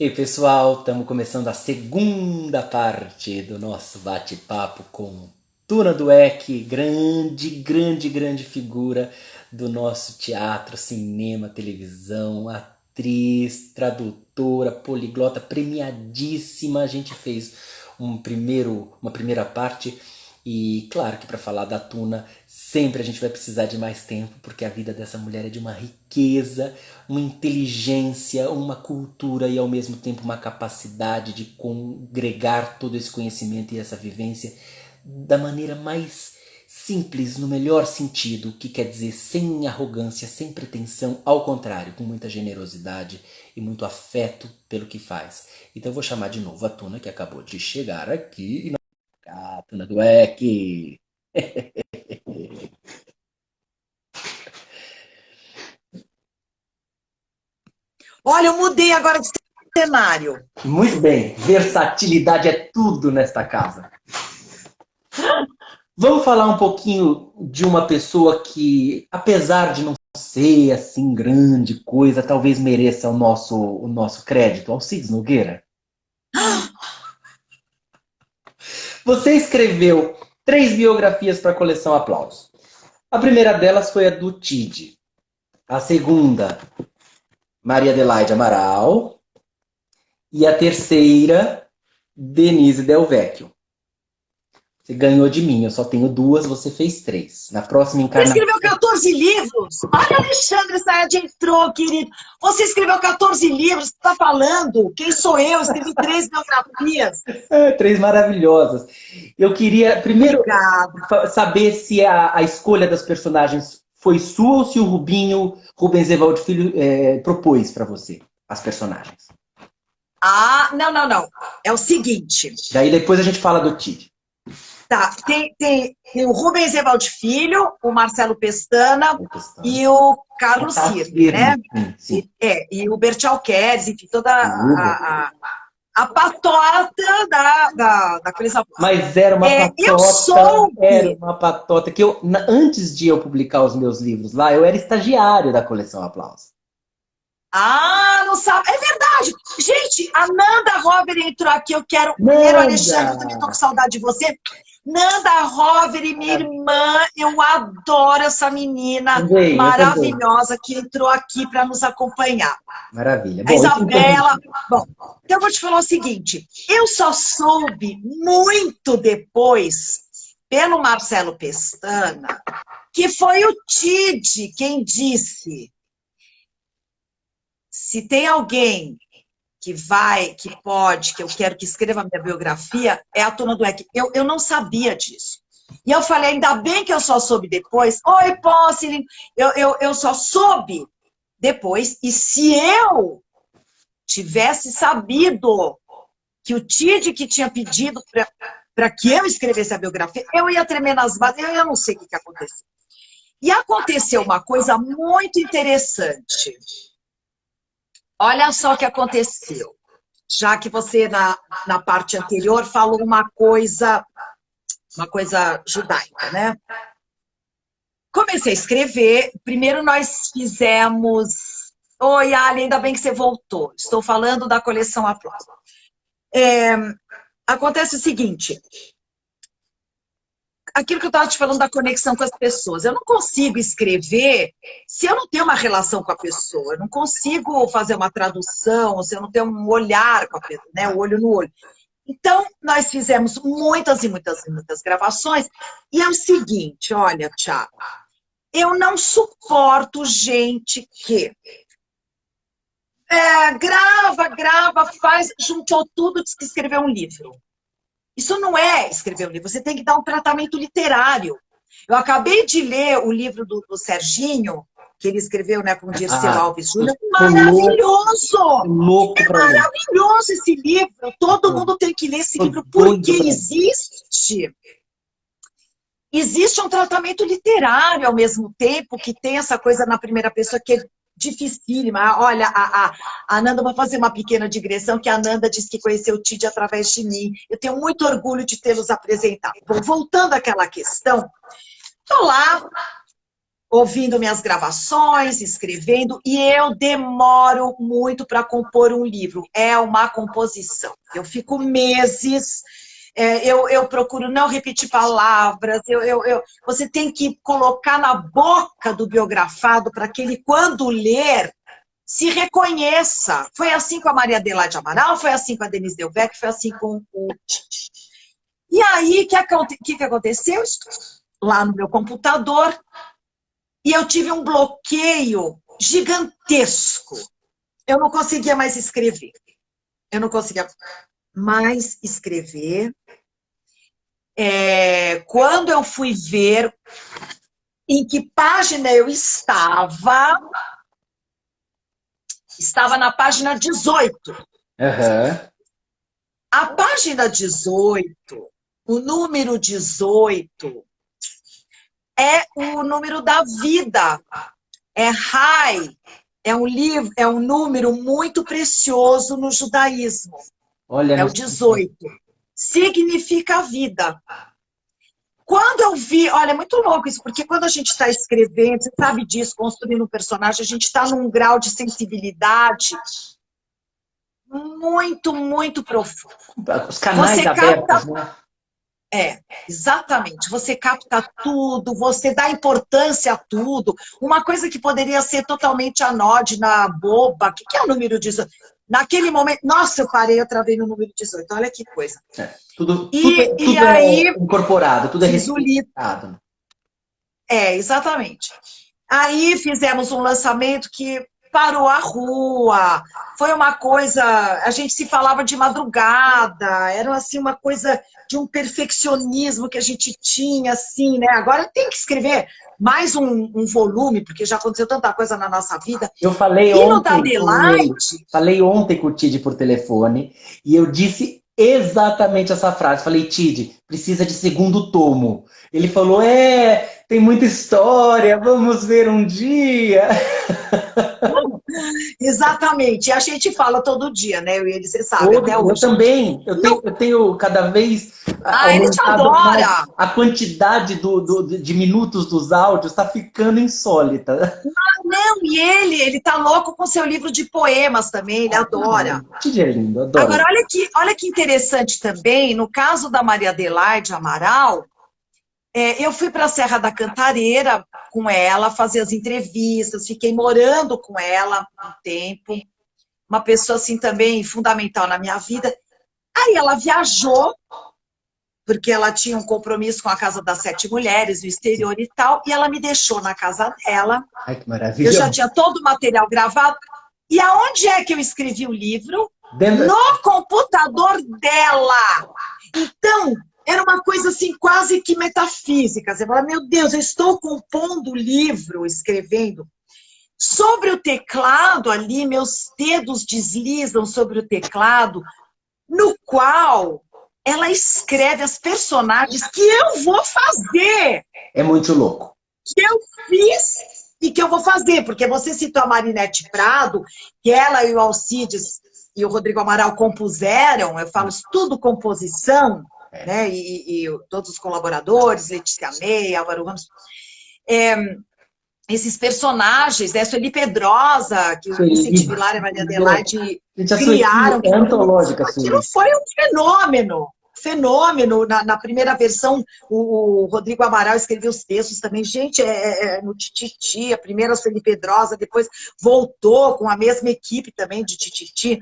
E aí, pessoal, estamos começando a segunda parte do nosso bate-papo com Tuna Dueck, grande figura do nosso teatro, cinema, televisão, atriz, tradutora, poliglota, premiadíssima. A gente fez uma primeira parte e claro que para falar da Tuna sempre a gente vai precisar de mais tempo, porque a vida dessa mulher é de uma riqueza, uma inteligência, uma cultura e ao mesmo tempo uma capacidade de congregar todo esse conhecimento e essa vivência da maneira mais simples, no melhor sentido, que quer dizer sem arrogância, sem pretensão, ao contrário, com muita generosidade e muito afeto pelo que faz. Então eu vou chamar de novo a Tuna, que acabou de chegar aqui. Ah, Tuna Dueck! Olha, eu mudei agora de cenário. Muito bem, versatilidade é tudo nesta casa. Vamos falar um pouquinho de uma pessoa que, apesar de não ser assim grande coisa, talvez mereça o nosso crédito, Alcides Nogueira. Você escreveu 3 biografias para a coleção Aplausos. A primeira delas foi a do Tide. A segunda, Maria Adelaide Amaral. E a terceira, Denise Del Vecchio. Você ganhou de mim, eu só tenho 2, você fez 3. Na próxima Você encarnação. escreveu 14 livros? Olha, Alexandre Sayad entrou, querido. Você escreveu 14 livros, você está falando? Quem sou eu? Escrevi 3 biografias. 3 maravilhosas. Eu queria primeiro Obrigada. saber se a escolha das personagens foi sua ou se o Rubens Evaldo Filho propôs para você as personagens. Ah, não. É o seguinte. Daí depois a gente fala do Tite. Tá, tem o Rubens Evaldo Filho, o Marcelo Pestana e o Carlos Cirne, né? Sim. E o Bertial Keres, enfim, toda a patota da coleção. Mas era uma patota. Eu soube. Era uma patota que antes de eu publicar os meus livros lá, eu era estagiário da coleção Aplausos. Ah, não sabe. É verdade. Gente, a Nanda Rover entrou aqui. Eu quero. Primeiro, Alexandre, eu também tô com saudade de você. Nanda Rover, minha irmã, eu adoro essa menina maravilhosa que entrou aqui para nos acompanhar. Maravilha. A Isabela. Bom, então eu vou te falar o seguinte: eu só soube muito depois, pelo Marcelo Pestana, que foi o Tide quem disse: se tem alguém que pode, que eu quero que escreva a minha biografia, é a Tuna Dueck. Eu não sabia disso. E eu falei, ainda bem que eu só soube depois. Oi, Posse, eu só soube depois. E se eu tivesse sabido que o Tide que tinha pedido para que eu escrevesse a biografia, eu ia tremer nas bases, eu não sei o que aconteceu. E aconteceu uma coisa muito interessante. Olha só o que aconteceu. Já que você, na parte anterior, falou uma coisa judaica, né? Comecei a escrever. Primeiro nós fizemos... Oi, Ali, ainda bem que você voltou. Estou falando da coleção Aplausos. Acontece o seguinte... Aquilo que eu estava te falando da conexão com as pessoas. Eu não consigo escrever se eu não tenho uma relação com a pessoa. Eu não consigo fazer uma tradução, se eu não tenho um olhar com a pessoa, né? O olho no olho. Então, nós fizemos muitas gravações. E é o seguinte, olha, Thiago, eu não suporto gente que grava, faz, juntou tudo, diz que escreveu um livro. Isso não é escrever um livro, você tem que dar um tratamento literário. Eu acabei de ler o livro do Serginho, que ele escreveu, né, com o Dirceu Alves Júnior. Maravilhoso! É maravilhoso esse livro. Todo mundo tem que ler esse livro, porque existe um tratamento literário ao mesmo tempo que tem essa coisa na primeira pessoa que é dificílima. Olha, a Nanda, vou fazer uma pequena digressão, que a Nanda disse que conheceu o Tide através de mim. Eu tenho muito orgulho de tê-los apresentado. Bom, voltando àquela questão, estou lá, ouvindo minhas gravações, escrevendo, e eu demoro muito para compor um livro. É uma composição. Eu fico meses, eu procuro não repetir palavras, você tem que colocar na boca do biografado para que ele, quando ler, se reconheça. Foi assim com a Maria Adelaide Amaral, foi assim com a Denise Delvecq, foi assim com o Tite. E aí, o que aconteceu? Eu estou lá no meu computador, e eu tive um bloqueio gigantesco. Eu não conseguia mais escrever. Eu não conseguia mais escrever. Quando eu fui ver em que página eu estava na página 18. Aham. A página 18, o número 18, é o número da vida. É Rai, é um número muito precioso no judaísmo. Olha, É não o 18. Significa vida. Quando eu vi, olha, é muito louco isso, porque quando a gente está escrevendo, você sabe disso, construindo um personagem, a gente está num grau de sensibilidade muito, muito profundo. os canais abertos, né? Exatamente. Você capta tudo, você dá importância a tudo. Uma coisa que poderia ser totalmente anódina, boba. O que é o número 18? Naquele momento, nossa, eu parei, eu travei no número 18. Olha que coisa. Tudo E é aí, incorporado, tudo é fiz o livro. respeitado. Exatamente. Aí fizemos um lançamento que parou a rua, foi uma coisa, a gente se falava de madrugada, era assim uma coisa de um perfeccionismo que a gente tinha, assim, né? Agora tem que escrever mais um volume, porque já aconteceu tanta coisa na nossa vida. Eu falei E no da ontem com ele, Adelaide... falei ontem com o Tid por telefone, e eu disse exatamente essa frase. Falei, Tid, precisa de segundo tomo. Ele falou, tem muita história, vamos ver um dia. Exatamente, e a gente fala todo dia, né? Eu e ele, você sabe, até Eu hoje. também, eu tenho cada vez Ele te aumentado mais adora! a quantidade de minutos dos áudios, está ficando insólita. Não, e ele tá louco com seu livro de poemas também, ele adora. Tid é lindo, Agora, adoro. olha que interessante também, no caso da Maria Adelaide Amaral, eu fui para a Serra da Cantareira com ela, fazer as entrevistas, fiquei morando com ela um tempo, uma pessoa assim também fundamental na minha vida. Aí ela viajou, porque ela tinha um compromisso com a Casa das Sete Mulheres, no exterior e tal, e ela me deixou na casa dela. Ai, que Eu já maravilha. tinha todo o material gravado. E aonde é que eu escrevi o livro? Dentro... No computador dela. Então, era uma coisa assim, quase que metafísica. Você fala, meu Deus, eu estou compondo o livro, escrevendo. Sobre o teclado ali, meus dedos deslizam sobre o teclado, no qual ela escreve as personagens que eu vou fazer. É muito louco. Que eu fiz e que eu vou fazer, porque você citou a Marinette Prado, que ela e o Alcides e o Rodrigo Amaral compuseram, eu falo tudo composição, né? E todos os colaboradores, Letícia May, Álvaro Ramos, esses personagens, né? Sueli Pedrosa, que o Vicente Vilar e a Maria Adelaide criaram. É antológica, aquilo foi um fenômeno. Na primeira versão, o Rodrigo Amaral escreveu os textos também. Gente, no Tititi, a primeira Sueli Pedrosa, depois voltou com a mesma equipe também de Tititi.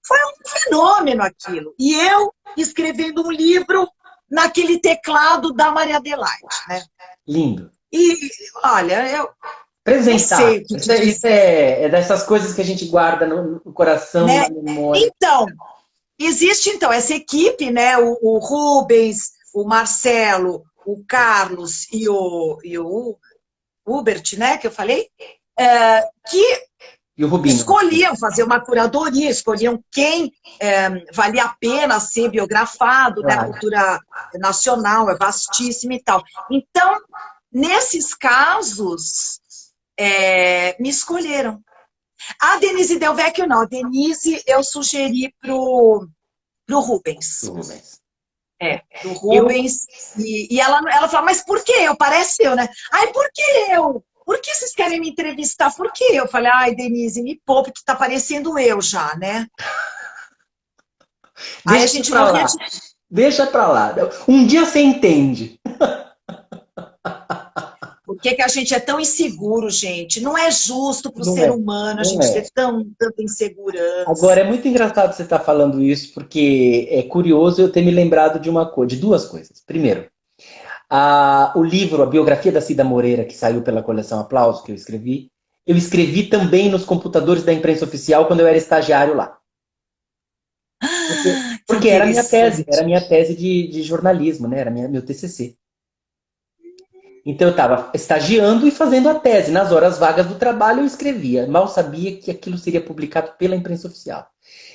Foi um fenômeno aquilo. E eu escrevendo um livro naquele teclado da Maria Adelaide, né? Lindo. E, olha, eu Presentar. não sei o que dizer. Isso é dessas coisas que a gente guarda no coração, né? na memória. Então, existe então essa equipe, né? O Rubens, o Marcelo, o Carlos e o Hubert, né? Que eu falei, que E o Rubinho. escolhiam fazer uma curadoria, escolhiam quem valia a pena ser biografado, né? A cultura nacional é vastíssima e tal. Então, nesses casos, me escolheram. A Denise Delvecchio não. A Denise eu sugeri pro Rubens. Pro Rubens. E ela falou, mas por que eu? Parece eu, né? Ai, por que eu? por que vocês querem me entrevistar? Por quê? Eu falei, ai, Denise, me poupe, que tá parecendo eu já, né? Aí a Deixa gente pra morria lá. de... Deixa pra lá. Um dia você entende. Por que que a gente é tão inseguro, gente? Não é justo para o Não ser é. humano a Não gente é. ter tanta insegurança. Agora, é muito engraçado você estar falando isso, porque é curioso eu ter me lembrado de uma coisa, de duas coisas. Primeiro, o livro, a biografia da Cida Moreira, que saiu pela coleção Aplauso, que eu escrevi também nos computadores da imprensa oficial quando eu era estagiário lá. Que Porque era interessante. minha tese de jornalismo, né? Era meu TCC. Então eu estava estagiando e fazendo a tese. Nas horas vagas do trabalho eu escrevia. Mal sabia que aquilo seria publicado pela imprensa oficial.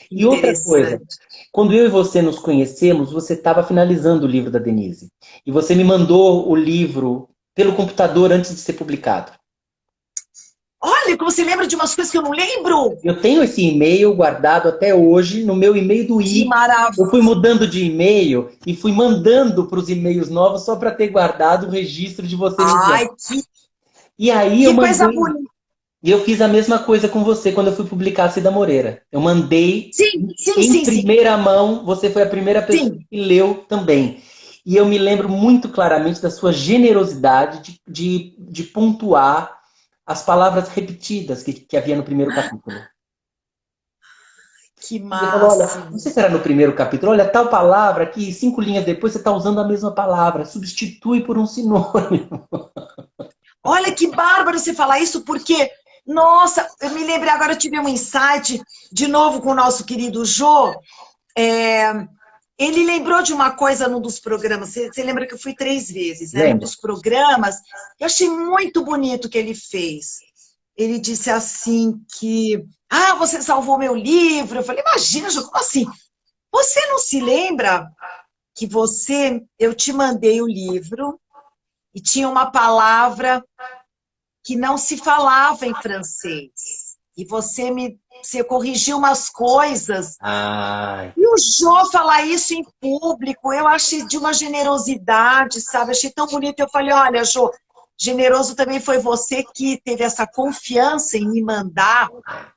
Que E outra coisa, interessante. quando eu e você nos conhecemos, você estava finalizando o livro da Denise. E você me mandou o livro pelo computador antes de ser publicado. Olha, como você lembra de umas coisas que eu não lembro? Eu tenho esse e-mail guardado até hoje no meu e-mail do Que I. maravilha. Eu fui mudando de e-mail e fui mandando para os e-mails novos só para ter guardado o registro de você me enviar. Ai, E aí eu que coisa mandei. bonita. E eu fiz a mesma coisa com você quando eu fui publicar a Cida Moreira. Eu mandei Sim, sim, em sim, sim. primeira mão, você foi a primeira pessoa Sim. que leu também. E eu me lembro muito claramente da sua generosidade de pontuar as palavras repetidas que havia no primeiro capítulo. Que Você falou, olha, não máximo. sei se era no primeiro capítulo, olha, tal palavra que 5 linhas depois você está usando a mesma palavra, substitui por um sinônimo. Olha que bárbaro você falar isso, porque, nossa, eu me lembrei agora, eu tive um insight, de novo com o nosso querido Jô. Ele lembrou de uma coisa num dos programas. Você lembra que eu fui 3 vezes, né? Num Lembra? dos programas, eu achei muito bonito o que ele fez. Ele disse assim que, ah, você salvou meu livro. Eu falei, imagina, Jô, como assim? Você não se lembra que eu te mandei o livro e tinha uma palavra que não se falava em francês. E você corrigiu umas coisas. Ai, E o Jô falar isso em público, eu achei de uma generosidade, sabe? Achei tão bonito. Eu falei, olha, Jô, generoso também foi você que teve essa confiança em me mandar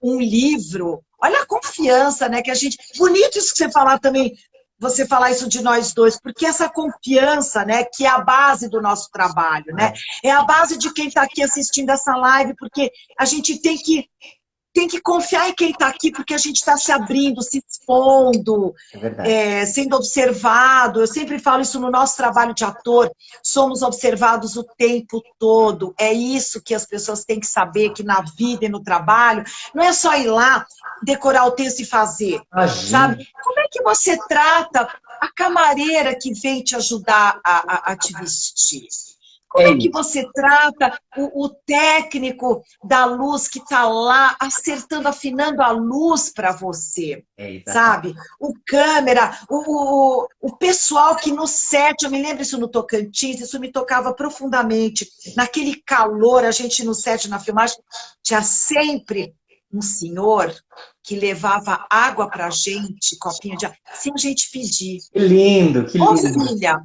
um livro. Olha a confiança, né? Que a gente. Bonito isso que você falar também, você falar isso de nós dois, porque essa confiança, né, que é a base do nosso trabalho, né? É a base de quem está aqui assistindo essa live, porque a gente tem que confiar em quem está aqui, porque a gente está se abrindo, se expondo, é verdade. sendo observado. Eu sempre falo isso no nosso trabalho de ator, somos observados o tempo todo. É isso que as pessoas têm que saber, que na vida e no trabalho, não é só ir lá, decorar o texto e fazer, Imagina. sabe? Como é que você trata a camareira que vem te ajudar a te vestir? Como É é que isso. você trata o técnico da luz que está lá acertando, afinando a luz para você? É exatamente. Sabe? O câmera, o pessoal que no set, eu me lembro isso no Tocantins, isso me tocava profundamente. Naquele calor, a gente no set, na filmagem, tinha sempre um senhor que levava água para a gente, copinho de água, sem a gente pedir. Que lindo, que Ô, lindo. filha,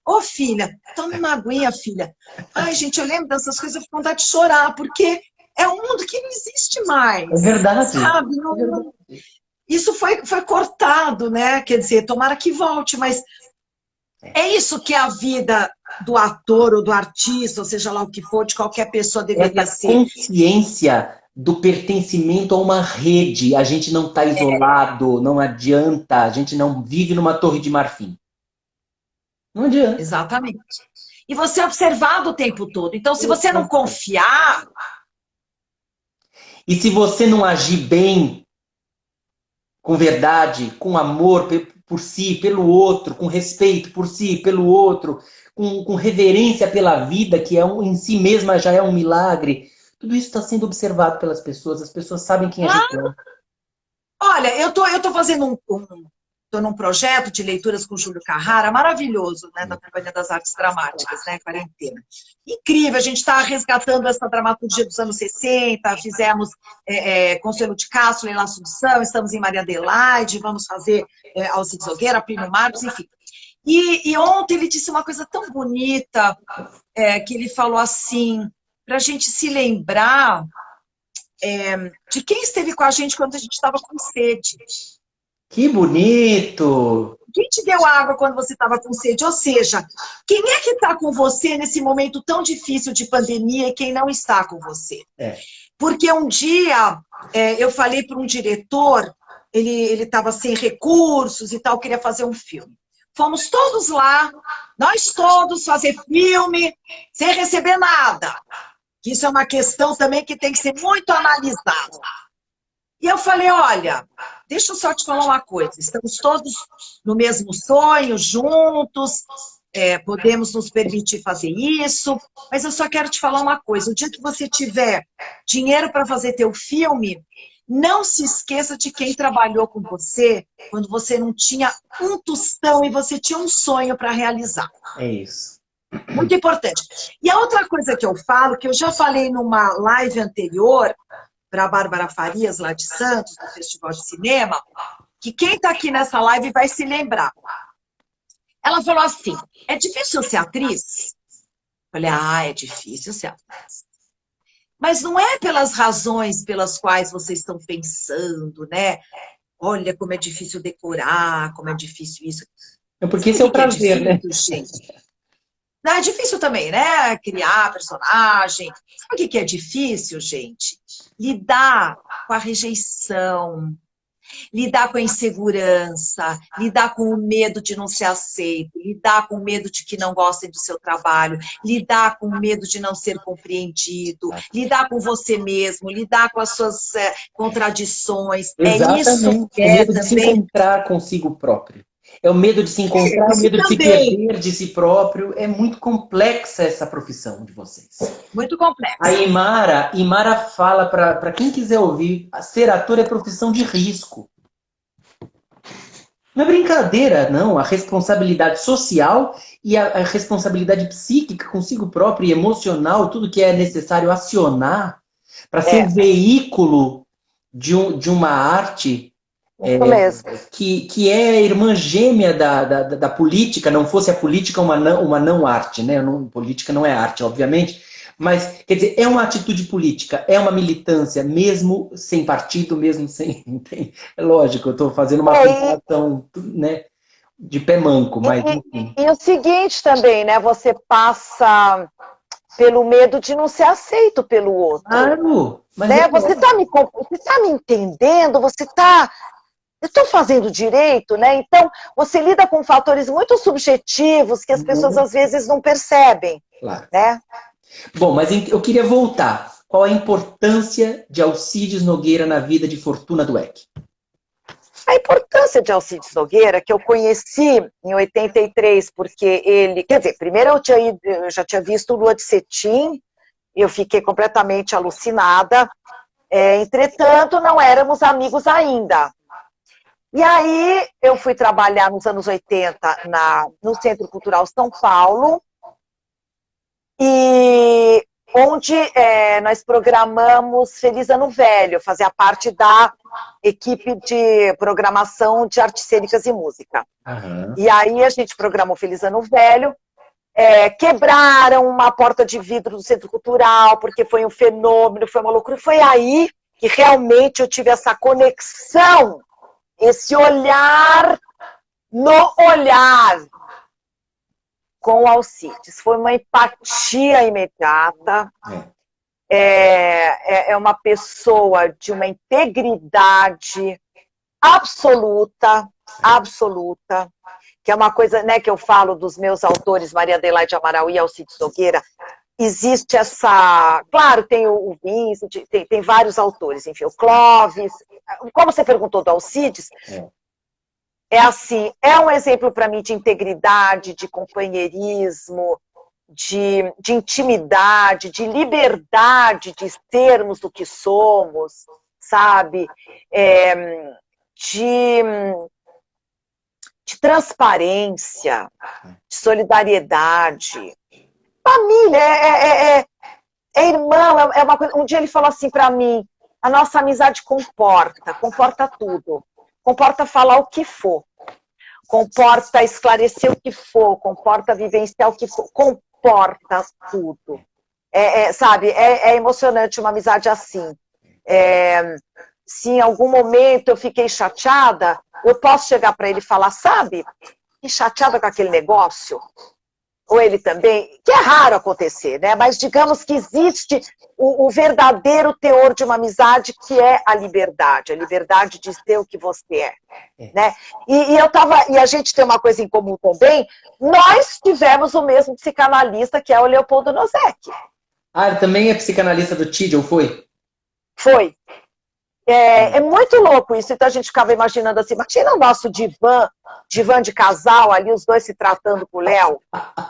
ô, filha, toma uma aguinha, filha. Ai, gente, eu lembro dessas coisas, eu fico com vontade de chorar, porque é um mundo que não existe É mais, verdade. sabe? É verdade. Isso foi cortado, né? Quer dizer, tomara que volte, mas é isso que a vida do ator ou do artista, ou seja lá o que for, de qualquer pessoa deveria Essa ser. consciência do pertencimento a uma rede. A gente não está isolado, não adianta, a gente não vive numa torre de marfim. Não adianta. Exatamente. E você é observado o tempo todo. Então, se você não confiar, E se você não agir bem, com verdade, com amor por si, pelo outro, com respeito por si, pelo outro, com reverência pela vida, que em si mesma já é um milagre, tudo isso está sendo observado pelas pessoas, as pessoas sabem quem a gente é. olha, eu tô fazendo tô num projeto de leituras com Júlio Carrara, maravilhoso, né, da Companhia das Artes Dramáticas, né, Quarentena. Incrível, a gente está resgatando essa dramaturgia dos anos 60, fizemos Consuelo de Castro, Leila Assunção, estamos em Maria Adelaide, vamos fazer Alcides Nogueira, Plínio Marcos, enfim. E ontem ele disse uma coisa tão bonita, que ele falou assim, para a gente se lembrar de quem esteve com a gente quando a gente estava com sede. Que bonito! Quem te deu água quando você estava com sede? Ou seja, quem é que está com você nesse momento tão difícil de pandemia e quem não está com você? Porque um dia eu falei para um diretor, ele estava sem recursos e tal, queria fazer um filme. Fomos todos lá, nós todos, fazer filme sem receber nada. Isso é uma questão também que tem que ser muito analisada. E eu falei, olha, deixa eu só te falar uma coisa, estamos todos no mesmo sonho, juntos, podemos nos permitir fazer isso, mas eu só quero te falar uma coisa, o dia que você tiver dinheiro para fazer teu filme, não se esqueça de quem trabalhou com você quando você não tinha um tostão e você tinha um sonho para realizar. É isso. Muito importante. E a outra coisa que eu falo, que eu já falei numa live anterior, para a Bárbara Farias, lá de Santos, do Festival de Cinema, que quem está aqui nessa live vai se lembrar. Ela falou assim, é difícil ser atriz? Eu falei, é difícil ser atriz. Mas não é pelas razões pelas quais vocês estão pensando, né? Olha como é difícil decorar, como é difícil isso. É porque esse é o prazer, né? Gente? Não, é difícil também, né? Criar personagem. Sabe o que é difícil, gente? Lidar com a rejeição, lidar com a insegurança, lidar com o medo de não ser aceito, lidar com o medo de que não gostem do seu trabalho, lidar com o medo de não ser compreendido, lidar com você mesmo, lidar com as suas contradições. Exatamente. É isso que o medo de também... se encontrar consigo próprio. É o medo de se encontrar, o medo de se perder de si próprio. É muito complexa essa profissão de vocês. Muito complexa. A Imara fala para quem quiser ouvir, ser ator é profissão de risco. Não é brincadeira, não. A responsabilidade social e a responsabilidade psíquica consigo próprio e emocional, tudo que é necessário acionar para ser um veículo de uma arte que é irmã gêmea da política, não fosse a política uma não arte, né? Política não é arte, obviamente, mas, quer dizer, é uma atitude política, é uma militância, mesmo sem partido, mesmo sem... É lógico, eu estou fazendo uma comparação, né, de pé manco, mas enfim. E o seguinte também, né? Você passa pelo medo de não ser aceito pelo outro. Claro! Mas né? Você tá me entendendo? Eu estou fazendo direito, né? Então, você lida com fatores muito subjetivos que as pessoas às vezes não percebem. Claro. Né? Bom, mas eu queria voltar. Qual a importância de Alcides Nogueira na vida de Fortuna Dweck? A importância de Alcides Nogueira, que eu conheci em 83, porque ele... Quer dizer, primeiro eu já tinha visto Lua de Cetim, e eu fiquei completamente alucinada. Entretanto, não éramos amigos ainda. E aí, eu fui trabalhar nos anos 80 no Centro Cultural São Paulo, e onde nós programamos Feliz Ano Velho, fazia parte da equipe de programação de artes cênicas e música. Uhum. E aí a gente programou Feliz Ano Velho, quebraram uma porta de vidro do Centro Cultural, porque foi um fenômeno, foi uma loucura. Foi aí que realmente eu tive essa conexão, esse olhar no olhar com o Alcides. Foi uma empatia imediata. É uma pessoa de uma integridade absoluta, que é uma coisa, né, que eu falo dos meus autores, Maria Adelaide Amaral e Alcides Nogueira. Existe essa... Claro, tem o Vincent, tem vários autores, enfim, o Clóvis. Como você perguntou do Alcides, assim, é um exemplo para mim de integridade, de companheirismo, de intimidade, de liberdade de sermos o que somos, sabe? De transparência, de solidariedade. Família, irmão, é uma coisa... Um dia ele falou assim para mim, a nossa amizade comporta tudo. Comporta falar o que for. Comporta esclarecer o que for. Comporta vivenciar o que for. Comporta tudo. sabe, é emocionante uma amizade assim. Se em algum momento eu fiquei chateada, eu posso chegar para ele e falar, sabe, que chateada com aquele negócio? Ou ele também, que é raro acontecer, né? Mas digamos que existe o verdadeiro teor de uma amizade, que é a liberdade de ser o que você é. Né? E a gente tem uma coisa em comum também, nós tivemos o mesmo psicanalista, que é o Leopoldo Nosek. Ah, ele também é psicanalista do TID, ou foi? Foi. É muito louco isso, então a gente ficava imaginando assim, imagina o nosso divã de casal ali, os dois se tratando com o Léo.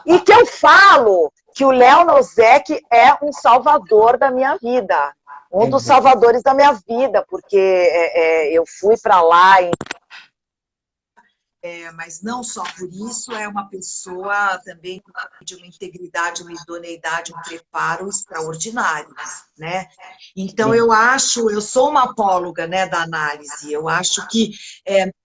E que eu falo que o Léo Nosek é um salvador da minha vida, um dos salvadores da minha vida, porque eu fui para lá mas não só por isso, é uma pessoa também de uma integridade, uma idoneidade, um preparo extraordinário, né? Então, eu sou uma apóloga, né, da análise, eu acho que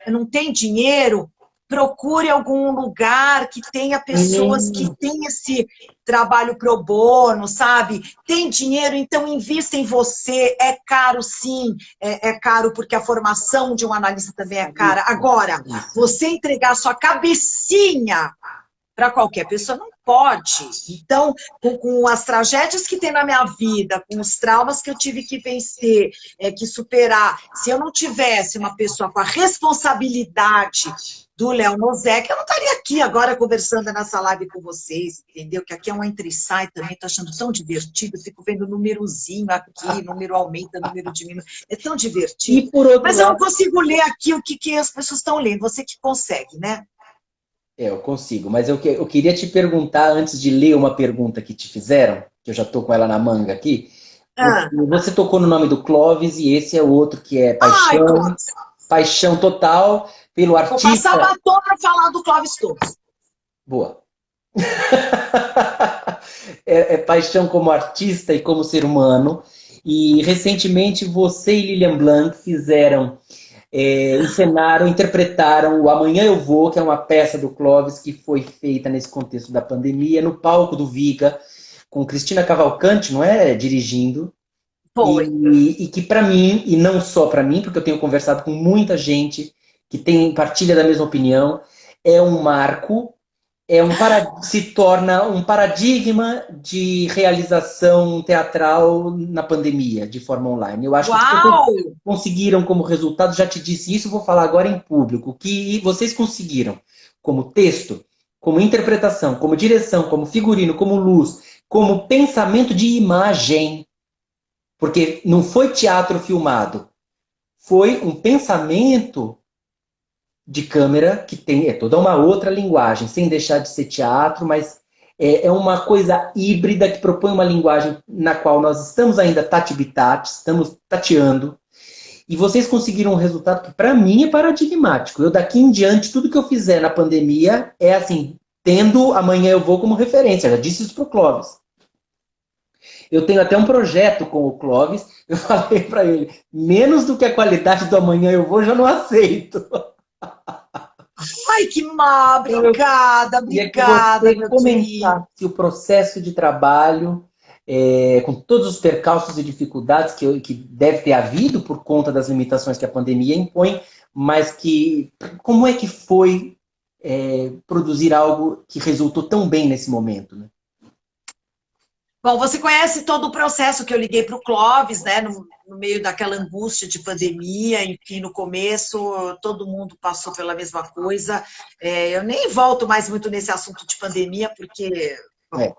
não tem dinheiro, procure algum lugar que tenha pessoas que têm esse trabalho pro bono, sabe? Tem dinheiro, então invista em você. É caro, sim. É caro porque a formação de um analista também é cara. Agora, você entregar sua cabecinha para qualquer pessoa não pode. Então, com as tragédias que tem na minha vida, com os traumas que eu tive que vencer, que superar, se eu não tivesse uma pessoa com a responsabilidade do Léo Nosek, eu não estaria aqui agora conversando nessa live com vocês, entendeu? Que aqui é um entra e sai também, estou achando tão divertido, fico vendo númerozinho aqui, número aumenta, número diminui, é tão divertido. Mas eu não consigo ler aqui o que as pessoas estão lendo, você que consegue, né? Eu consigo, mas eu queria te perguntar, antes de ler uma pergunta que te fizeram, que eu já estou com ela na manga aqui, você tocou no nome do Clóvis, e esse é o outro que é Paixão, Paixão Total pelo artista... Vou passar batom para falar do Clóvis Torres. Boa. Paixão como artista e como ser humano, e recentemente você e Lilian Blanc fizeram... encenaram, interpretaram o Amanhã Eu Vou, que é uma peça do Clóvis que foi feita nesse contexto da pandemia, no palco do Viga, com Cristina Cavalcante, não é? Dirigindo. Foi. E que para mim, e não só para mim, porque eu tenho conversado com muita gente que partilha da mesma opinião, é um marco, se torna um paradigma de realização teatral na pandemia, de forma online. Eu acho que vocês conseguiram como resultado, já te disse isso, vou falar agora em público, que vocês conseguiram como texto, como interpretação, como direção, como figurino, como luz, como pensamento de imagem, porque não foi teatro filmado, foi um pensamento de câmera, que tem toda uma outra linguagem, sem deixar de ser teatro, mas é uma coisa híbrida que propõe uma linguagem na qual nós estamos ainda tati-bitati, estamos tateando, e vocês conseguiram um resultado que para mim é paradigmático. Eu daqui em diante, tudo que eu fizer na pandemia é assim, tendo Amanhã Eu Vou como referência, eu já disse isso pro Clóvis. Eu tenho até um projeto com o Clóvis, eu falei para ele, menos do que a qualidade do Amanhã Eu Vou, já não aceito. Ai, que má, obrigada, obrigada, meu querido. Se o processo de trabalho, com todos os percalços e dificuldades que deve ter havido por conta das limitações que a pandemia impõe, mas como é que foi produzir algo que resultou tão bem nesse momento, né? Bom, você conhece todo o processo que eu liguei para o Clóvis, né? No meio daquela angústia de pandemia, enfim, no começo todo mundo passou pela mesma coisa. Eu nem volto mais muito nesse assunto de pandemia, porque... Bom,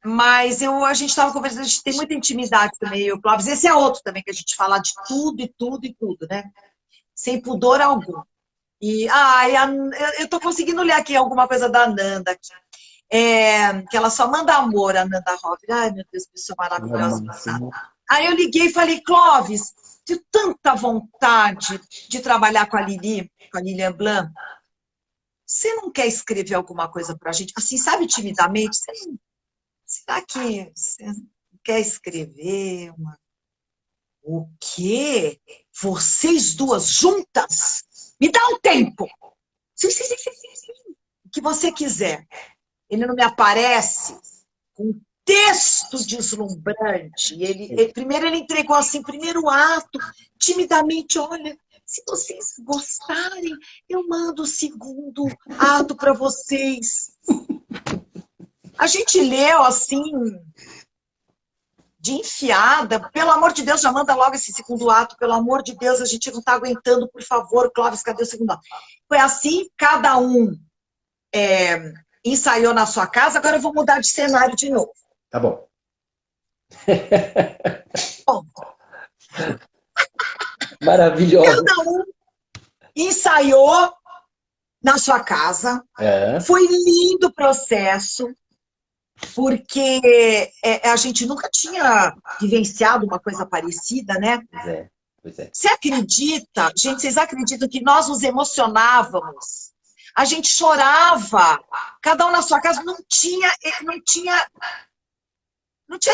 mas a gente estava conversando, a gente tem muita intimidade também, eu e o Clóvis. Esse é outro também, que a gente fala de tudo e tudo e tudo, né? Sem pudor algum. E eu estou conseguindo ler aqui alguma coisa da Nanda aqui. Que ela só manda amor, a Nanda Hoff. Ai, meu Deus, pessoa maravilhosa. Aí eu liguei e falei, Clóvis, tenho tanta vontade de trabalhar com a Lilian Blanc. Você não quer escrever alguma coisa pra gente? Assim, sabe, timidamente? Será que você quer escrever uma... O quê? Vocês duas juntas? Me dá um tempo. Sim. O que você quiser. Ele não me aparece com texto deslumbrante. Primeiro ele entregou assim, primeiro ato, timidamente, olha, se vocês gostarem, eu mando o segundo ato para vocês. A gente leu assim, de enfiada, pelo amor de Deus, já manda logo esse segundo ato, pelo amor de Deus, a gente não está aguentando, por favor, Clóvis, cadê o segundo ato? Foi assim, cada um ensaiou na sua casa, agora eu vou mudar de cenário de novo. Tá bom. Bom, Maravilhoso. cada um ensaiou na sua casa, foi lindo o processo, porque a gente nunca tinha vivenciado uma coisa parecida, né? Pois é. Você acredita, gente, vocês acreditam que nós nos emocionávamos? A gente chorava, cada um na sua casa, não tinha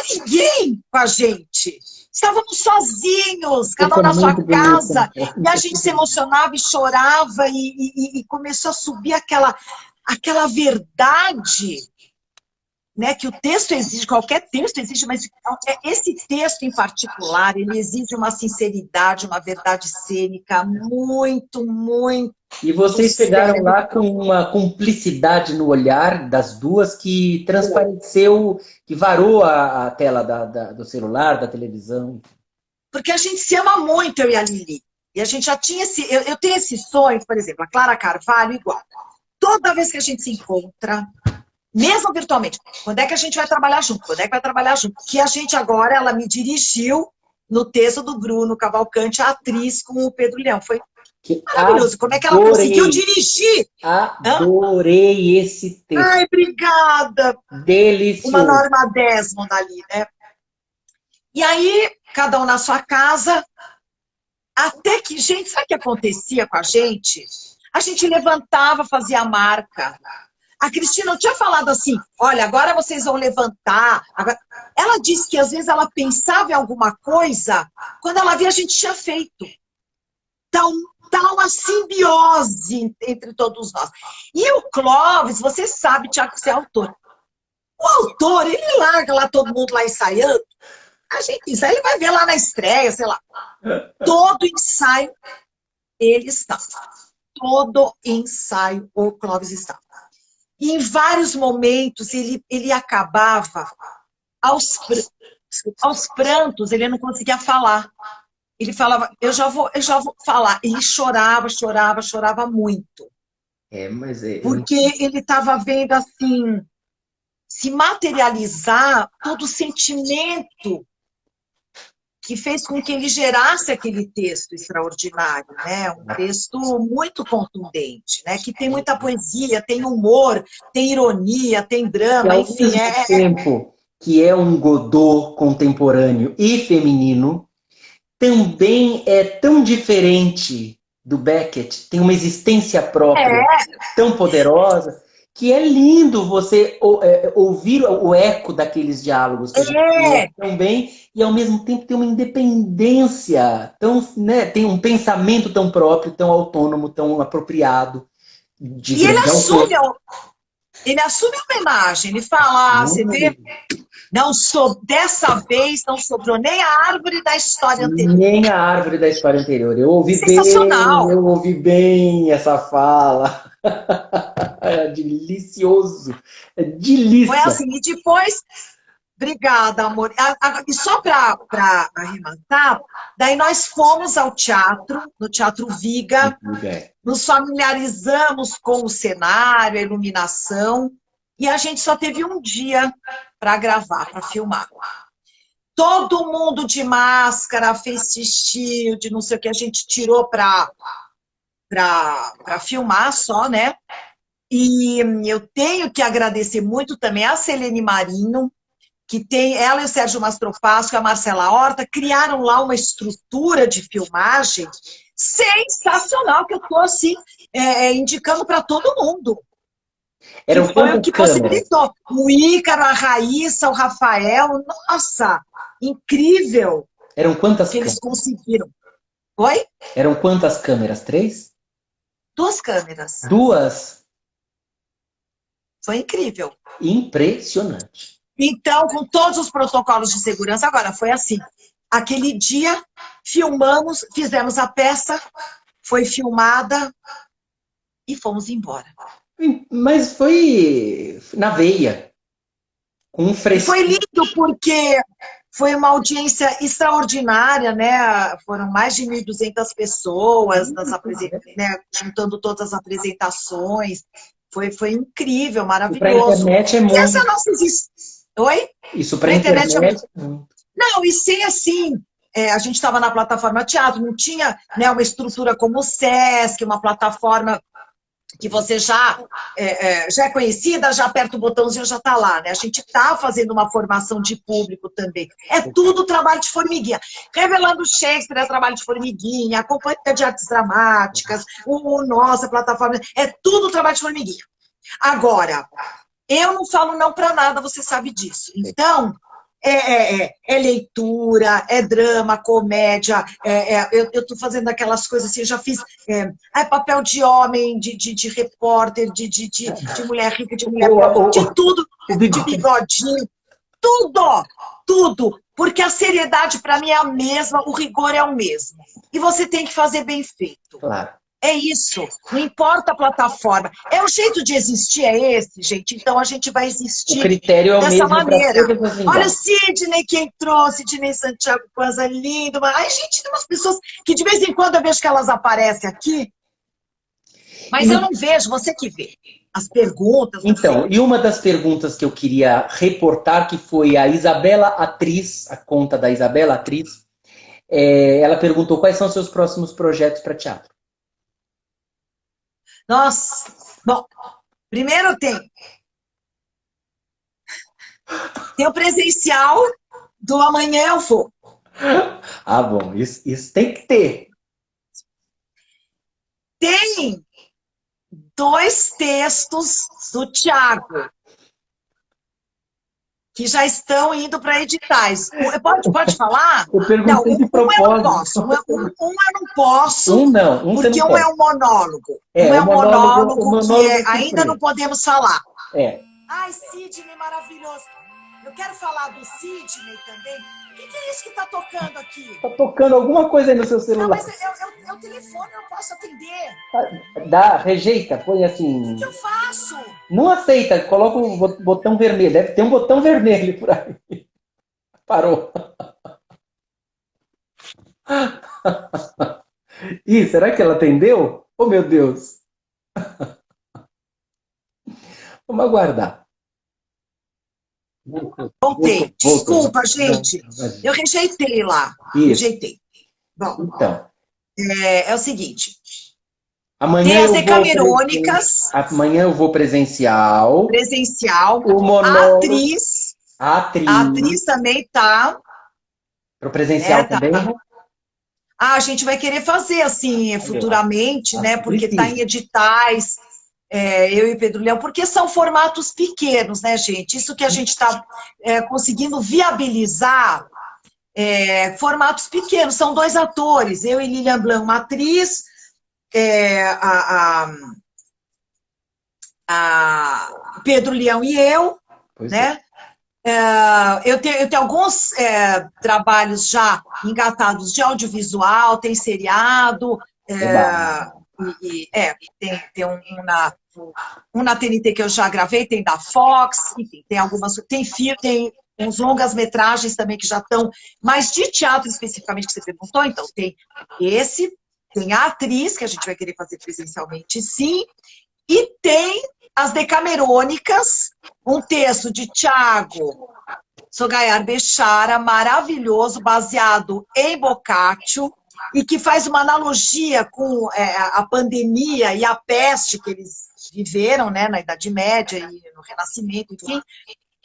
ninguém com a gente. Estávamos sozinhos, cada um na sua casa, e a gente se emocionava e chorava, e começou a subir aquela verdade, né, que o texto exige, qualquer texto exige, mas esse texto em particular, ele exige uma sinceridade, uma verdade cênica muito, muito. E vocês chegaram lá com uma cumplicidade no olhar das duas que transpareceu, que varou a tela do celular, da televisão. Porque a gente se ama muito, eu e a Lili. E a gente já tinha eu tenho esse sonho, por exemplo, a Clara Carvalho igual. Toda vez que a gente se encontra, mesmo virtualmente, quando é que a gente vai trabalhar junto? Quando é que vai trabalhar junto? Que a gente agora, ela me dirigiu no texto do Bruno Cavalcante, a atriz com o Pedro Leão. Foi maravilhoso. Como é que ela conseguiu dirigir? Adorei esse texto. Ai, obrigada. Delicioso. Uma Norma Desmond ali, né? E aí, cada um na sua casa, até que, gente, sabe o que acontecia com a gente? A gente levantava, fazia a marca. A Cristina não tinha falado assim, olha, agora vocês vão levantar. Agora... Ela disse que às vezes ela pensava em alguma coisa, quando ela via a gente tinha feito. Então, tá uma simbiose entre todos nós. E o Clóvis, você sabe, Tiago, que você é autor. O autor, ele larga lá todo mundo lá ensaiando. A gente ensaia, ele vai ver lá na estreia, sei lá. Todo ensaio, ele estava. Todo ensaio, o Clóvis estava. E em vários momentos ele acabava aos prantos, ele não conseguia falar. Ele falava, eu já vou falar. Ele chorava muito. Porque ele estava vendo assim, se materializar todo o sentimento que fez com que ele gerasse aquele texto extraordinário, né? Um texto muito contundente, né? Que tem muita poesia, tem humor, tem ironia, tem drama, e enfim. Ao mesmo tempo que é um Godot contemporâneo e feminino, também é tão diferente do Beckett, tem uma existência própria tão poderosa, que é lindo você ouvir o eco daqueles diálogos que a gente tão bem, e ao mesmo tempo tem uma independência, né, tem um pensamento tão próprio, tão autônomo, tão apropriado. E ele assume a homenagem, ele fala, você vê, dessa vez não sobrou nem a árvore da história anterior. Nem a árvore da história anterior. Eu ouvi bem essa fala. É delicioso. É delícia. Foi assim, e depois... Obrigada, amor. E só para arrematar, daí nós fomos ao teatro, no Teatro Viga, nos familiarizamos com o cenário, a iluminação, e a gente só teve um dia para gravar, para filmar. Todo mundo de máscara, face shield, não sei o que, a gente tirou para filmar só, né? E eu tenho que agradecer muito também a Selene Marinho, que tem ela e o Sérgio Mastropasso e a Marcela Horta, criaram lá uma estrutura de filmagem sensacional, que eu estou assim, indicando para todo mundo. Eram foi o que possibilitou. O Ícaro, a Raíssa, o Rafael, nossa, incrível. Eram quantas que eles conseguiram. Oi? Eram quantas câmeras? 3? 2 câmeras. 2? Foi incrível. Impressionante. Então, com todos os protocolos de segurança, agora foi assim. Aquele dia, filmamos, fizemos a peça, foi filmada e fomos embora. Mas foi na veia, com um E foi frescor. lindo porque foi uma audiência extraordinária, né? Foram mais de 1.200 pessoas, né? Juntando todas as apresentações. Foi incrível, E para a maravilhoso. internet é E essa muito. nossa... Oi? Isso para Para a a internet é internet. muito. Não, e sem assim, a gente estava na plataforma teatro, não tinha, né, uma estrutura como o Sesc, uma plataforma que você já é conhecida, já aperta o botãozinho, já está lá, né? A gente está fazendo uma formação de público também. É tudo trabalho de formiguinha. Revelando Shakespeare é trabalho de formiguinha, a Companhia de Artes Dramáticas, nossa plataforma, é tudo trabalho de formiguinha. Agora, eu não falo não para nada, você sabe disso. Então, é leitura, é drama, comédia, eu estou fazendo aquelas coisas assim, eu já fiz papel de homem, de repórter, de mulher rica, de mulher pobre, de tudo, de bigodinho, tudo, porque a seriedade para mim é a mesma, o rigor é o mesmo. E você tem que fazer bem feito. Claro. É isso, não importa a plataforma. É o jeito de existir, é esse, gente. Então a gente vai O existir critério é o dessa mesmo para maneira. todas as Olha o linguagens. Sidney que entrou, Sidney Santiago, coisa linda. Ai, gente, tem umas pessoas que de vez em quando eu vejo que elas aparecem aqui, mas eu não vejo, você que vê. As perguntas. Então, e uma das perguntas que eu queria reportar, que foi a Isabela Atriz, a conta da Isabela Atriz, ela perguntou quais são os seus próximos projetos para teatro. Nossa, bom, primeiro tem o presencial do Amanhã Eu Vou. Ah, bom, isso tem que ter. Tem 2 textos do Tiago, que já estão indo para editais. Pode falar? Eu perguntei de eu não propósito. posso. Um eu não posso, Um você porque não um é pode. um monólogo. O monólogo Que é ainda não surpresa. podemos falar. Ai, Sidney, maravilhoso. Eu quero falar do Sidney também. O que é isso que tá tocando aqui? Tá tocando alguma coisa aí no seu Não, celular. mas é o telefone, eu não posso atender. Rejeita, põe assim. O que eu faço? Não aceita, coloca o botão vermelho. Deve ter um botão vermelho por aí. Parou. Ih, será que ela atendeu? Oh, meu Deus. Vamos aguardar. Voltei. Desculpa, Voltou. gente. Eu rejeitei lá. Isso. Rejeitei. Bom, Então, é o seguinte. amanhã Tem as eu vou Decamerônicas, amanhã eu vou presencial. presencial. O A monólogo. A atriz também tá. Pro presencial Tá. também? A gente vai querer fazer, assim, futuramente, né? Porque está em editais, eu e Pedro Leão, porque são formatos pequenos, né, gente? Isso que a gente está conseguindo viabilizar, formatos pequenos. São 2 atores, eu e Lilian Blanc, uma atriz, a Pedro Leão e eu, Pois né? Eu tenho alguns trabalhos já engatados de audiovisual, tem seriado, tem um na TNT que eu já gravei, tem da Fox, enfim, tem algumas, tem uns longas-metragens também que já estão, mas de teatro especificamente que você perguntou, então tem tem a atriz, que a gente vai querer fazer presencialmente, sim, e tem as Decamerônicas, um texto de Tiago Sogayar Bechara, maravilhoso, baseado em Boccaccio, e que faz uma analogia com a pandemia e a peste que eles viveram, né, na Idade Média e no Renascimento, enfim.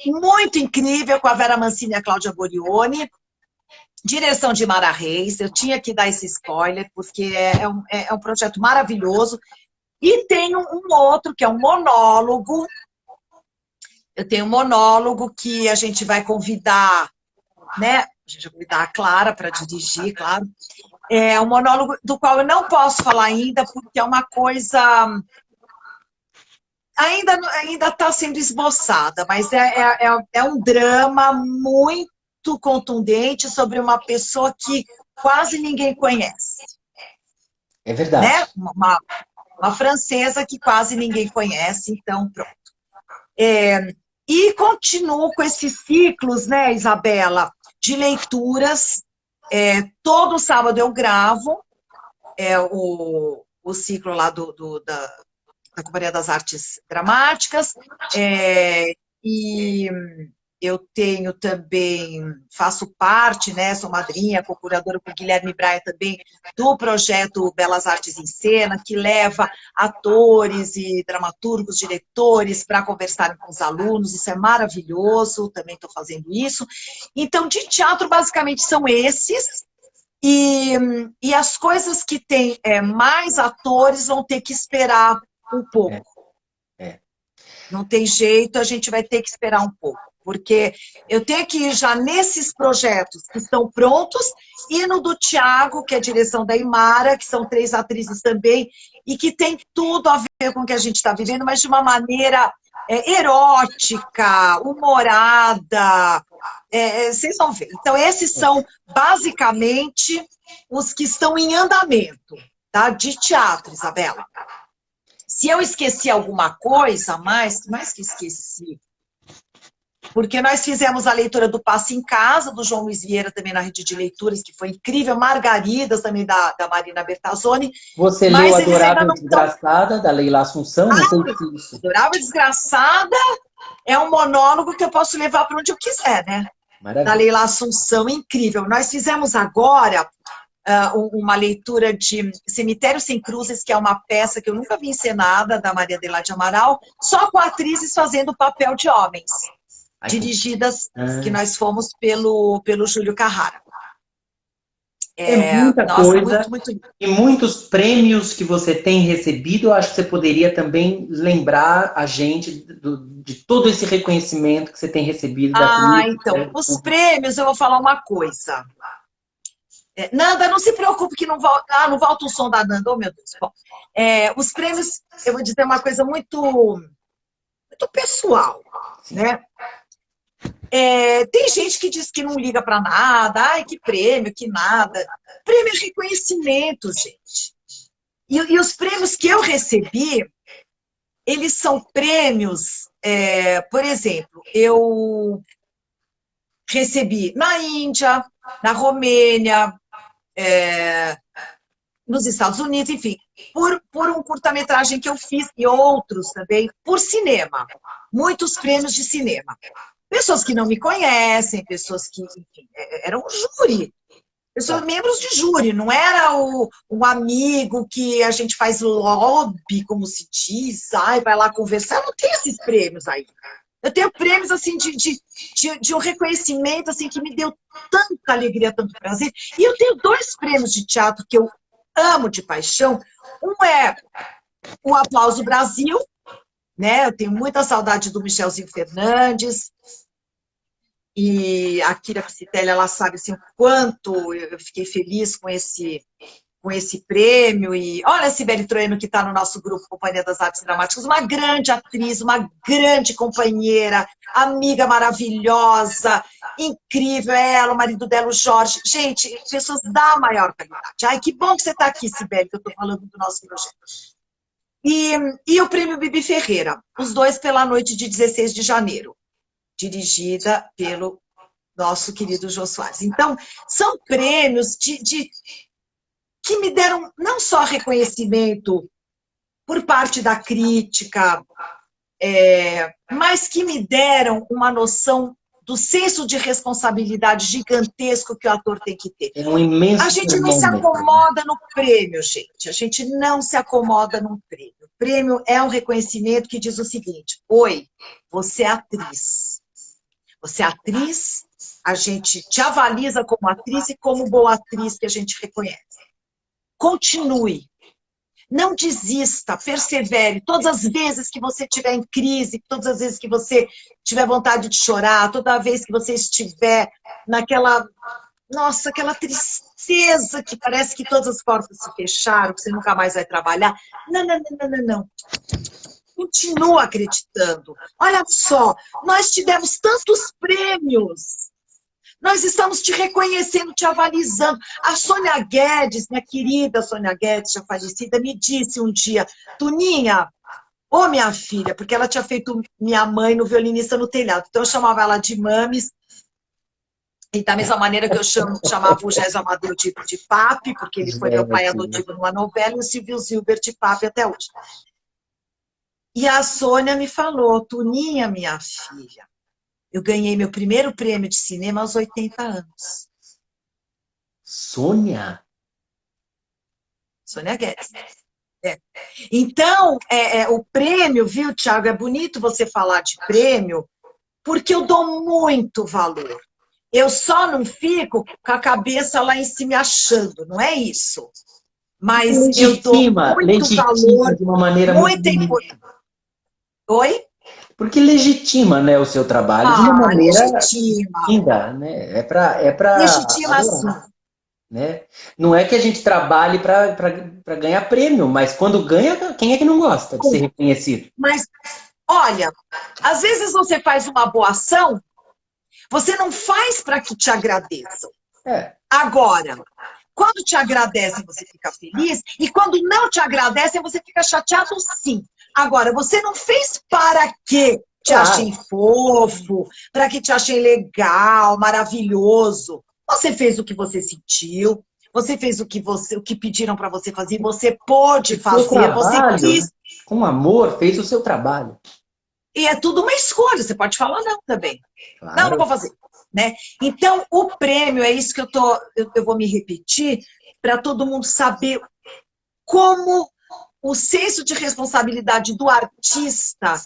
Muito incrível, com a Vera Mancini e a Cláudia Borioni. Direção de Mara Reis, eu tinha que dar esse spoiler, porque é um projeto maravilhoso. E tem um outro, que é um monólogo. Eu tenho um monólogo que a gente vai convidar, né? A gente vai convidar a Clara para dirigir, claro. É um monólogo do qual eu não posso falar ainda, porque é uma coisa Ainda está sendo esboçada, mas é um drama muito contundente sobre uma pessoa que quase ninguém conhece, É verdade. né? Uma francesa que quase ninguém conhece, então pronto. E continuo com esses ciclos, né, Isabela, de leituras. Todo sábado eu gravo o ciclo lá da Companhia das Artes Dramáticas, e eu tenho também, faço parte, né, sou madrinha, co-curadora com o Guilherme Braia também, do projeto Belas Artes em Cena, que leva atores e dramaturgos, diretores, para conversarem com os alunos, isso é maravilhoso, também estou fazendo isso. Então, de teatro, basicamente, são esses, e as coisas que têm mais atores vão ter que esperar um pouco. Não tem jeito, a gente vai ter que esperar um pouco, porque eu tenho que ir já nesses projetos que estão prontos e no do Tiago, que é a direção da Imara, que são 3 atrizes também, e que tem tudo a ver com o que a gente está vivendo, mas de uma maneira erótica, humorada, vocês vão ver. Então, esses são basicamente os que estão em andamento, tá? De teatro, Isabela. Se eu esqueci alguma coisa, mais que esqueci, porque nós fizemos a leitura do Passe em Casa, do João Luiz Vieira, também na rede de leituras, que foi incrível, Margaridas, também da Marina Bertazzoni. Você leu Adorável Desgraçada, da Leila Assunção? Não sei isso. Adorável Desgraçada é um monólogo que eu posso levar para onde eu quiser, né? Maravilha. Da Leila Assunção, incrível. Nós fizemos agora uma leitura de Cemitério Sem Cruzes, que é uma peça que eu nunca vi encenada, da Maria Adelaide Amaral, só com atrizes fazendo o papel de homens, dirigidas, que nós fomos pelo Júlio Carrara. Muita coisa, muito... e muitos prêmios que você tem recebido. Eu acho que você poderia também lembrar a gente de todo esse reconhecimento que você tem recebido da crítica. Então, os prêmios, eu vou falar uma coisa. Nanda, não se preocupe que não volta, não volta o som da Nanda, oh meu Deus. Bom, os prêmios, eu vou dizer uma coisa muito, muito pessoal, né? Tem gente que diz que não liga para nada, ai, que prêmio, que nada. Prêmio é reconhecimento, gente. E os prêmios que eu recebi, eles são prêmios, por exemplo, eu recebi na Índia, na Romênia, nos Estados Unidos, enfim, por um curta-metragem que eu fiz, e outros também, por cinema. Muitos prêmios de cinema. Pessoas que não me conhecem, pessoas que, enfim, eram júri. Pessoas, membros de júri, não era o amigo que a gente faz lobby, como se diz, vai lá conversar. Eu não tenho esses prêmios aí. Eu tenho prêmios, assim, de um reconhecimento, assim, que me deu tanta alegria, tanto prazer. E eu tenho 2 prêmios de teatro que eu amo de paixão. Um é o Aplauso Brasil, né? Eu tenho muita saudade do Michelzinho Fernandes. E a Kira Psitelli, ela sabe, assim, o quanto eu fiquei feliz com esse prêmio. E olha a Sibeli Troiano, que está no nosso grupo Companhia das Artes Dramáticas, uma grande atriz, uma grande companheira, amiga maravilhosa, incrível, ela, o marido dela, o Jorge. Gente, pessoas da maior qualidade. Ai, que bom que você está aqui, Sibeli, que eu estou falando do nosso projeto. E o prêmio Bibi Ferreira, os 2 pela noite de 16 de janeiro, dirigida pelo nosso querido Jô Soares. Então, são prêmios que me deram não só reconhecimento por parte da crítica, mas que me deram uma noção do senso de responsabilidade gigantesco que o ator tem que ter. É um imenso. A gente não se acomoda no prêmio, gente. A gente não se acomoda no prêmio. O prêmio é um reconhecimento que diz o seguinte: oi, você é atriz. Você é atriz, a gente te avaliza como atriz e como boa atriz que a gente reconhece. Continue. Não desista, persevere. Todas as vezes que você estiver em crise, todas as vezes que você tiver vontade de chorar, toda vez que você estiver naquela, nossa, aquela tristeza que parece que todas as portas se fecharam, que você nunca mais vai trabalhar. Não. Continua acreditando. Olha só, nós te demos tantos prêmios. Nós estamos te reconhecendo, te avalizando. A Sônia Guedes, minha querida Sônia Guedes, já falecida, me disse um dia, Tuninha, ô minha filha, porque ela tinha feito minha mãe no Violinista no Telhado. Então eu chamava ela de Mames, e da mesma maneira que eu chamava o Gésio Amadeu de Papi, porque ele foi meu pai adotivo numa novela, e o Silvio Zilber de Papi até hoje. E a Sônia me falou, Tuninha, minha filha, eu ganhei meu primeiro prêmio de cinema aos 80 anos. Sônia? Sônia Guedes. É. Então, o prêmio, viu, Thiago? É bonito você falar de prêmio, porque eu dou muito valor. Eu só não fico com a cabeça lá em cima achando, não é isso. Mas eu dou muito valor, de uma maneira muita importância. Oi? Porque legitima, né, o seu trabalho de uma maneira linda, né? É pra legitima adorar, sim. né? Não é que a gente trabalhe para ganhar prêmio, mas quando ganha, quem é que não gosta de ser reconhecido? Mas, olha, às vezes você faz uma boa ação, você não faz para que te agradeçam. Agora, quando te agradecem, você fica feliz, e quando não te agradecem, você fica chateado, sim. Agora, você não fez para que te achem fofo, para que te achem legal, maravilhoso. Você fez o que você sentiu, você fez o que pediram para você fazer, você pôde fazer, você quis. Com amor, fez o seu trabalho. E é tudo uma escolha, você pode falar não também. Claro. Não vou fazer. Né? Então, o prêmio, é isso que eu vou me repetir, para todo mundo saber como o senso de responsabilidade do artista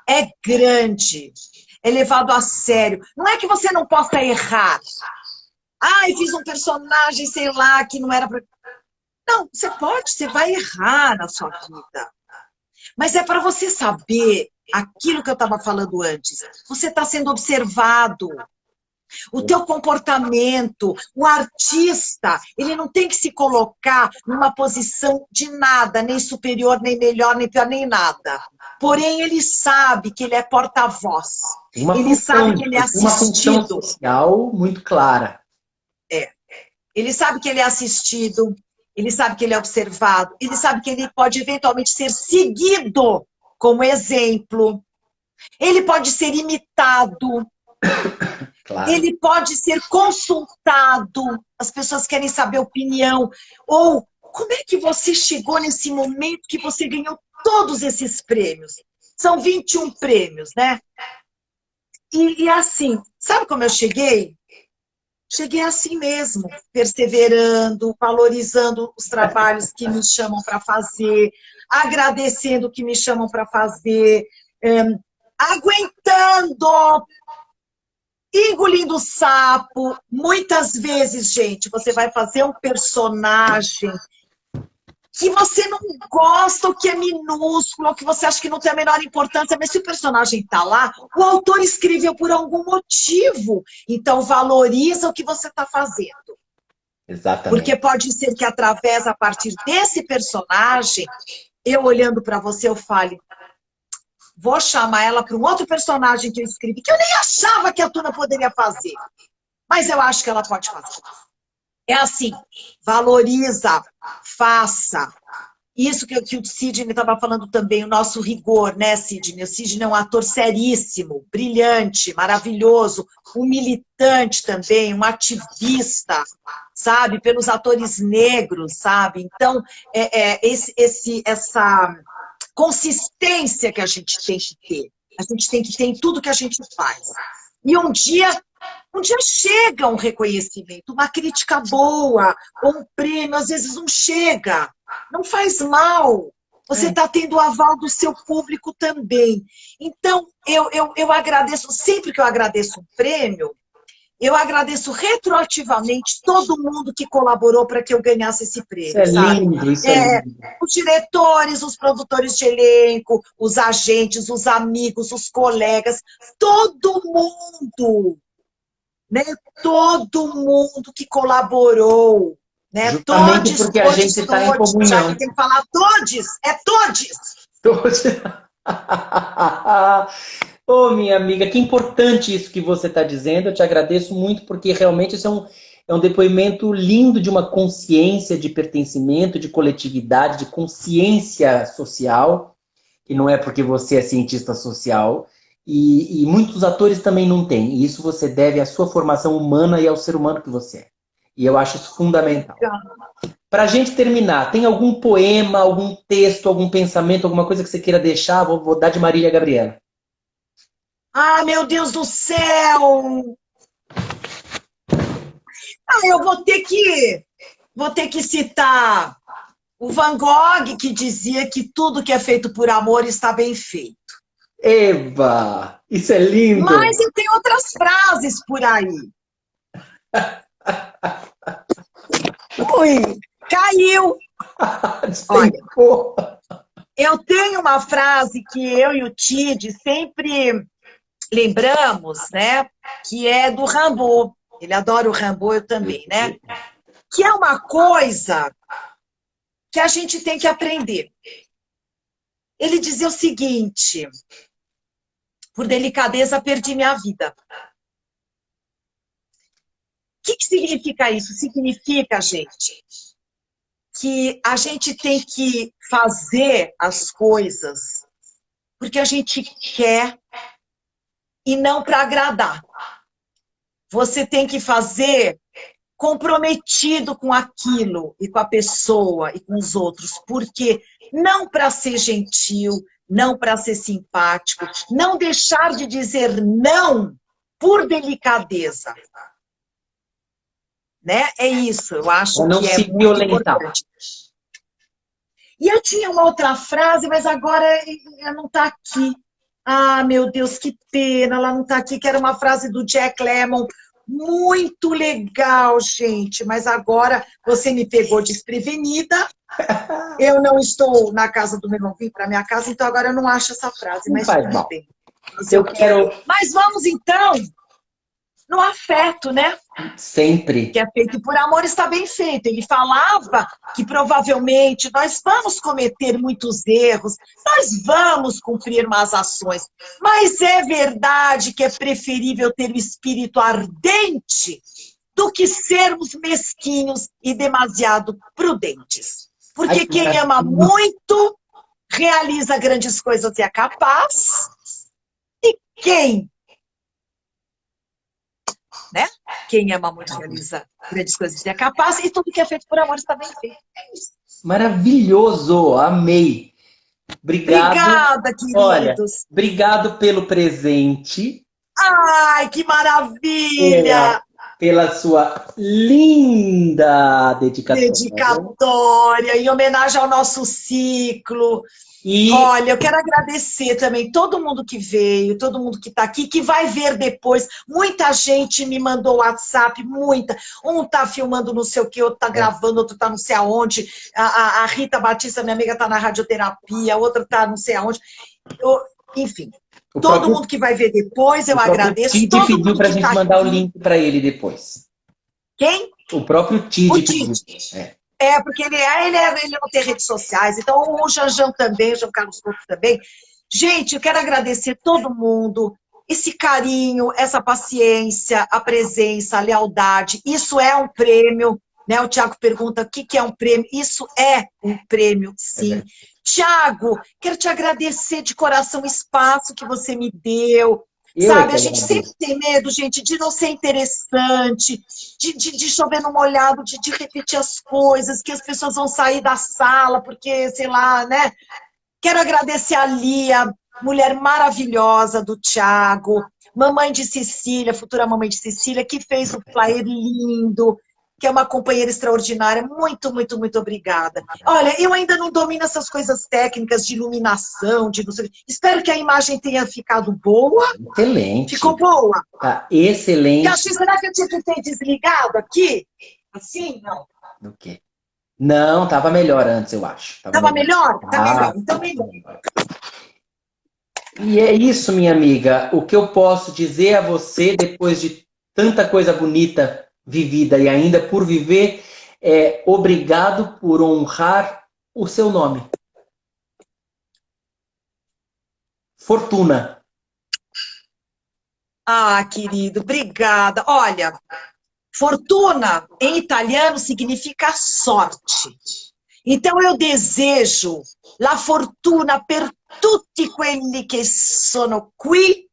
é grande, é levado a sério. Não é que você não possa errar. Eu fiz um personagem, sei lá, que não era para... Não, você vai errar na sua vida. Mas é para você saber aquilo que eu estava falando antes. Você está sendo observado. O teu comportamento, o artista, ele não tem que se colocar numa posição de nada, nem superior, nem melhor, nem pior, nem nada. Porém, ele sabe que ele é porta-voz. Ele sabe que ele é assistido. Uma função social muito clara. Ele sabe que ele é assistido, ele sabe que ele é observado, ele sabe que ele pode eventualmente ser seguido como exemplo. Ele pode ser imitado. Claro. Ele pode ser consultado, as pessoas querem saber a opinião. Ou como é que você chegou nesse momento que você ganhou todos esses prêmios? São 21 prêmios, né? E assim, sabe como eu cheguei? Cheguei assim mesmo, perseverando, valorizando os trabalhos que me chamam para fazer, agradecendo o que me chamam para fazer, aguentando, engolindo sapo. Muitas vezes, gente, você vai fazer um personagem que você não gosta, ou que é minúsculo, ou que você acha que não tem a menor importância, mas se o personagem está lá, o autor escreveu por algum motivo. Então, valoriza o que você está fazendo. Exatamente. Porque pode ser que, através, a partir desse personagem, eu olhando para você, eu fale, vou chamar ela para um outro personagem que eu escrevi, que eu nem achava que a Tuna poderia fazer. Mas eu acho que ela pode fazer. É assim, valoriza, faça. Isso que o Sidney estava falando também, o nosso rigor, né, Sidney? O Sidney é um ator seríssimo, brilhante, maravilhoso, um militante também, um ativista, sabe? Pelos atores negros, sabe? Então, essa consistência que a gente tem que ter. A gente tem que ter em tudo que a gente faz. E um dia chega um reconhecimento, uma crítica boa, ou um prêmio, às vezes não chega. Não faz mal. Você está tendo o aval do seu público também. Então, eu agradeço, sempre que eu agradeço um prêmio, eu agradeço retroativamente todo mundo que colaborou para que eu ganhasse esse prêmio. Isso é lindo, isso é lindo. Os diretores, os produtores de elenco, os agentes, os amigos, os colegas, todo mundo, né? Todo mundo que colaborou. Né? Justamente porque a gente está em comunhão. Já que tem que falar todes, é todes. Ô, minha amiga, que importante isso que você está dizendo. Eu te agradeço muito, porque realmente isso é um depoimento lindo de uma consciência de pertencimento, de coletividade, de consciência social, que não é porque você é cientista social, e muitos atores também não têm. E isso você deve à sua formação humana e ao ser humano que você é. E eu acho isso fundamental. Para a gente terminar, tem algum poema, algum texto, algum pensamento, alguma coisa que você queira deixar? Vou dar de Marília Gabriela. Ah, meu Deus do céu! Ah, eu vou ter que citar o Van Gogh, que dizia que tudo que é feito por amor está bem feito. Eba! Isso é lindo! Mas eu tenho outras frases por aí. Ui, caiu! Olha, Despencou. eu tenho uma frase que eu e o Tid sempre lembramos, né? Que é do Rimbaud. Ele adora o Rimbaud, eu também, né? Que é uma coisa que a gente tem que aprender. Ele dizia o seguinte: por delicadeza perdi minha vida. O que significa isso? Significa, gente, que a gente tem que fazer as coisas porque a gente quer e não para agradar. Você tem que fazer comprometido com aquilo e com a pessoa e com os outros, porque não para ser gentil, não para ser simpático, não deixar de dizer não por delicadeza. Né? É isso, eu acho Não que é se muito violentar. importante. E eu tinha uma outra frase, mas agora ela não está aqui. Ah, meu Deus, que pena, ela não está aqui, que era uma frase do Jack Lemmon, muito legal, gente, mas agora você me pegou desprevenida, eu não estou na casa do meu irmão, vim para minha casa, então agora eu não acho essa frase, Não mas faz tudo mal. bem. Fazer Eu o quê? quero Mas vamos então no afeto, né? sempre. Que é feito por amor, está bem feito. Ele falava que provavelmente nós vamos cometer muitos erros, nós vamos cumprir más ações, mas é verdade que é preferível ter o espírito ardente do que sermos mesquinhos e demasiado prudentes. Ai, Porque que quem ama maravilha. muito realiza grandes coisas e é capaz, e né? Quem ama muito realiza grandes coisas e é capaz, e tudo que é feito por amor está bem feito. É isso. Maravilhoso, amei. Obrigado. Obrigada, Olha, queridos. obrigado pelo presente, Ai, que pela, maravilha! pela sua linda dedicatória. Dedicatória, em homenagem ao nosso ciclo. E Olha, eu quero agradecer também todo mundo que veio, todo mundo que está aqui, que vai ver depois. Muita gente me mandou WhatsApp, muita. Um está filmando não sei o que, outro está gravando, outro está não sei aonde. A Rita Batista, minha amiga, está na radioterapia, a outra está não sei aonde. Enfim, o todo próprio, mundo que vai ver depois, eu o próprio agradeço. Tid Todo pediu mundo para a que gente está mandar o aqui. link para ele depois. Quem? O próprio O Tid Tite. pediu. É. Porque ele não tem redes sociais, então o Janjão também, o João Carlos Couto também. Gente, eu quero agradecer todo mundo, esse carinho, essa paciência, a presença, a lealdade. Isso é um prêmio, né? O Tiago pergunta o que é um prêmio. Isso é um prêmio, sim. Tiago, quero te agradecer de coração o espaço que você me deu. Eu é Sabe, que a gente sempre agradeço. tem medo, gente, de não ser interessante, de chover no molhado, de repetir as coisas, que as pessoas vão sair da sala, porque, sei lá, né? Quero agradecer a Lia, mulher maravilhosa do Thiago, mamãe de Cecília, futura mamãe de Cecília, que fez o flyer lindo, que é uma companheira extraordinária. Muito, muito, muito obrigada. Olha, eu ainda não domino essas coisas técnicas de iluminação, de não sei. Espero que a imagem tenha ficado boa. Excelente. Ficou boa? Tá excelente. Assim, será que eu tinha que ter desligado aqui? Assim? Não. Do quê? Não, tava melhor antes, eu acho. Tava melhor? Tá melhor. Então, melhor. E é isso, minha amiga. O que eu posso dizer a você, depois de tanta coisa bonita vivida e ainda por viver, é obrigado por honrar o seu nome. Fortuna. Ah, querido, obrigada. Olha, fortuna em italiano significa sorte. Então eu desejo la fortuna per tutti quelli che sono qui,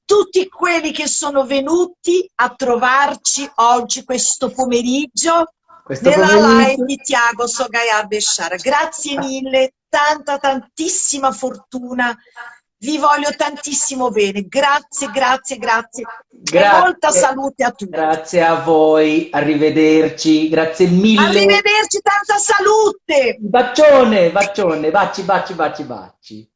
tutti quelli che sono venuti a trovarci oggi, questo pomeriggio, Questo nella live pomeriggio. di Tiago Sogayà Besciara. Grazie mille, tantissima fortuna. Vi voglio tantissimo bene. Grazie, grazie, grazie. E molta Grazie, salute a tutti. grazie a voi, arrivederci, grazie mille. Arrivederci, tanta salute. Bacione, bacione, baci, baci, baci, baci.